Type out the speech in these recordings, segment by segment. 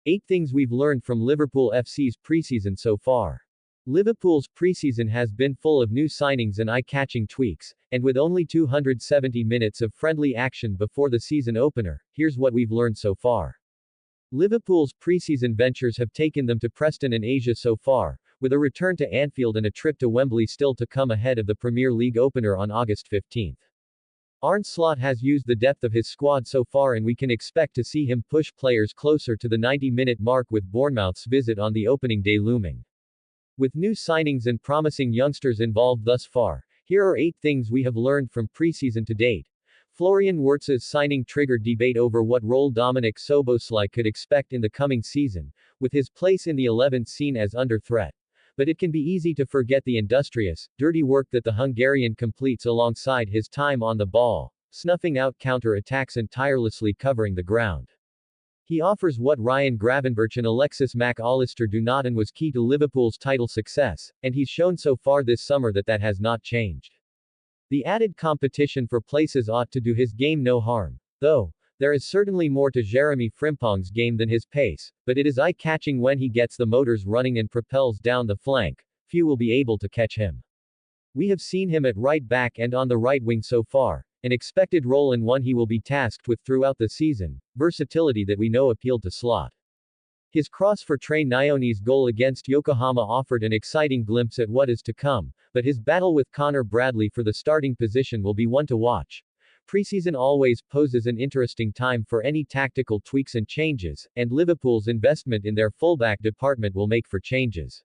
8 things we've learned from Liverpool FC's preseason so far. Liverpool's preseason has been full of new signings and eye-catching tweaks, and with only 270 minutes of friendly action before the season opener, here's what we've learned so far. Liverpool's preseason ventures have taken them to Preston and Asia so far, with a return to Anfield and a trip to Wembley still to come ahead of the Premier League opener on August 15. Arne Slot has used the depth of his squad so far, and we can expect to see him push players closer to the 90-minute mark with Bournemouth's visit on the opening day looming. With new signings and promising youngsters involved thus far, here are 8 things we have learned from preseason to date. Florian Wirtz's signing triggered debate over what role Dominik Szoboszlai could expect in the coming season, with his place in the 11 seen as under threat. But it can be easy to forget the industrious, dirty work that the Hungarian completes alongside his time on the ball, snuffing out counter-attacks and tirelessly covering the ground. He offers what Ryan Gravenberch and Alexis Mac Allister do not, and was key to Liverpool's title success, and he's shown so far this summer that has not changed. The added competition for places ought to do his game no harm, though. There is certainly more to Jeremy Frimpong's game than his pace, but it is eye-catching when he gets the motors running and propels down the flank. Few will be able to catch him. We have seen him at right back and on the right wing so far, an expected role and one he will be tasked with throughout the season, versatility that we know appealed to Slot. His cross for Trey Nyone's goal against Yokohama offered an exciting glimpse at what is to come, but his battle with Connor Bradley for the starting position will be one to watch. Preseason always poses an interesting time for any tactical tweaks and changes, and Liverpool's investment in their fullback department will make for changes.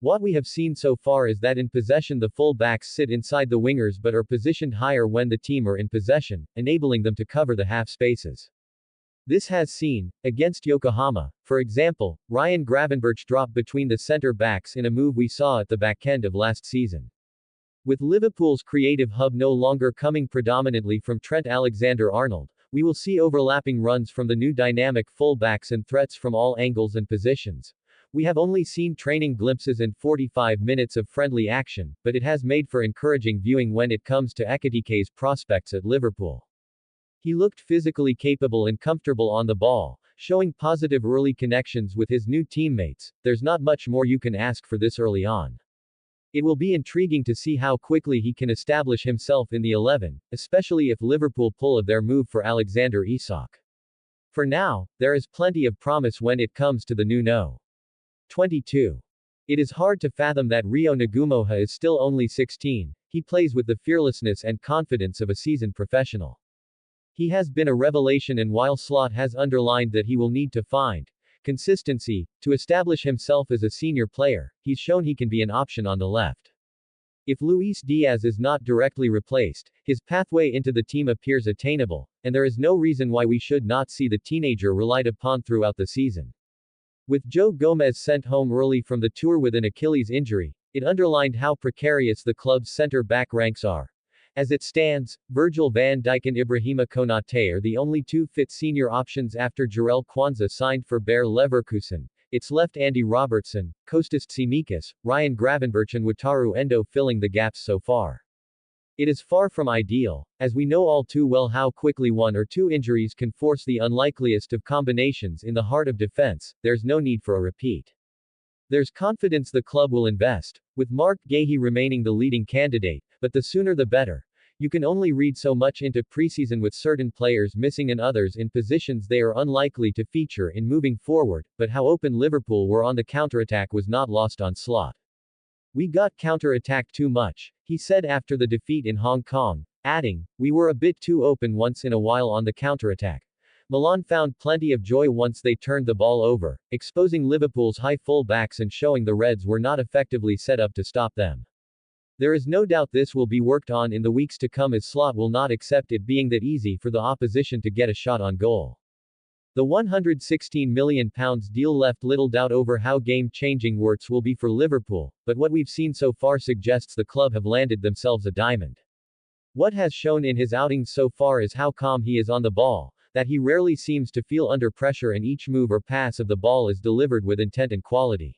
What we have seen so far is that in possession the full-backs sit inside the wingers but are positioned higher when the team are in possession, enabling them to cover the half spaces. This has seen, against Yokohama, for example, Ryan Gravenberch drop between the center-backs in a move we saw at the back end of last season. With Liverpool's creative hub no longer coming predominantly from Trent Alexander-Arnold, we will see overlapping runs from the new dynamic full-backs and threats from all angles and positions. We have only seen training glimpses and 45 minutes of friendly action, but it has made for encouraging viewing when it comes to Ekitike's prospects at Liverpool. He looked physically capable and comfortable on the ball, showing positive early connections with his new teammates. There's not much more you can ask for this early on. It will be intriguing to see how quickly he can establish himself in the 11, especially if Liverpool pull of their move for Alexander Isak. For now, there is plenty of promise when it comes to the new No. 22. It is hard to fathom that Rio Nagumoha is still only 16, he plays with the fearlessness and confidence of a seasoned professional. He has been a revelation, and while Slot has underlined that he will need to find consistency to establish himself as a senior player, he's shown he can be an option on the left. If Luis Diaz is not directly replaced, his pathway into the team appears attainable, and there is no reason why we should not see the teenager relied upon throughout the season. With Joe Gomez sent home early from the tour with an Achilles injury, it underlined how precarious the club's center-back ranks are. As it stands, Virgil van Dijk and Ibrahima Konate are the only 2 fit senior options after Jarell Quansah signed for Bayer Leverkusen. It's left Andy Robertson, Kostas Tsimikas, Ryan Gravenberch and Wataru Endo filling the gaps so far. It is far from ideal, as we know all too well how quickly 1 or 2 injuries can force the unlikeliest of combinations in the heart of defense. There's no need for a repeat. There's confidence the club will invest, with Mark Gahey remaining the leading candidate, but the sooner the better. You can only read so much into preseason with certain players missing and others in positions they are unlikely to feature in moving forward, but how open Liverpool were on the counterattack was not lost on Slot. We got counter-attacked too much, he said after the defeat in Hong Kong, adding, we were a bit too open once in a while on the counterattack. Milan found plenty of joy once they turned the ball over, exposing Liverpool's high full-backs and showing the Reds were not effectively set up to stop them. There is no doubt this will be worked on in the weeks to come, as Slot will not accept it being that easy for the opposition to get a shot on goal. The £116 million deal left little doubt over how game-changing Wirtz will be for Liverpool, but what we've seen so far suggests the club have landed themselves a diamond. What has shown in his outings so far is how calm he is on the ball, that he rarely seems to feel under pressure, and each move or pass of the ball is delivered with intent and quality.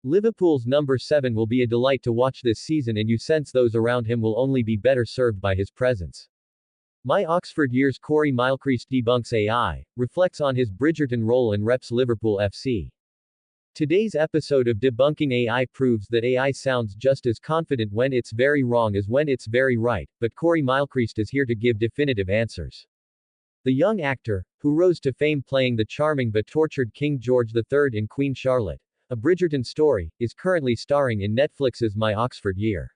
Liverpool's number 7 will be a delight to watch this season, and you sense those around him will only be better served by his presence. My Oxford Years Corey Milcreast debunks AI, reflects on his Bridgerton role and reps Liverpool FC. Today's episode of Debunking AI proves that AI sounds just as confident when it's very wrong as when it's very right, but Corey Milcreast is here to give definitive answers. The young actor, who rose to fame playing the charming but tortured King George III in Queen Charlotte, a Bridgerton story, is currently starring in Netflix's My Oxford Year.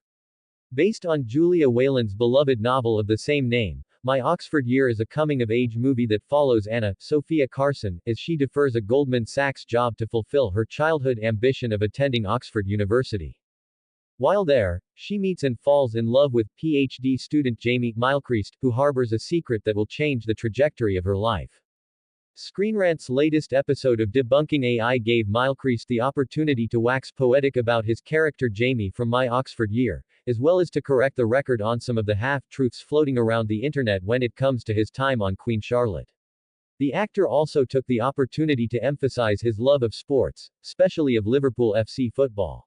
Based on Julia Whelan's beloved novel of the same name, My Oxford Year is a coming-of-age movie that follows Anna, Sophia Carson, as she defers a Goldman Sachs job to fulfill her childhood ambition of attending Oxford University. While there, she meets and falls in love with PhD student Jamie Milcreast, who harbors a secret that will change the trajectory of her life. Screen Rant's latest episode of Debunking AI gave Milcreast the opportunity to wax poetic about his character Jamie from My Oxford Year, as well as to correct the record on some of the half-truths floating around the internet when it comes to his time on Queen Charlotte. The actor also took the opportunity to emphasize his love of sports, especially of Liverpool FC football.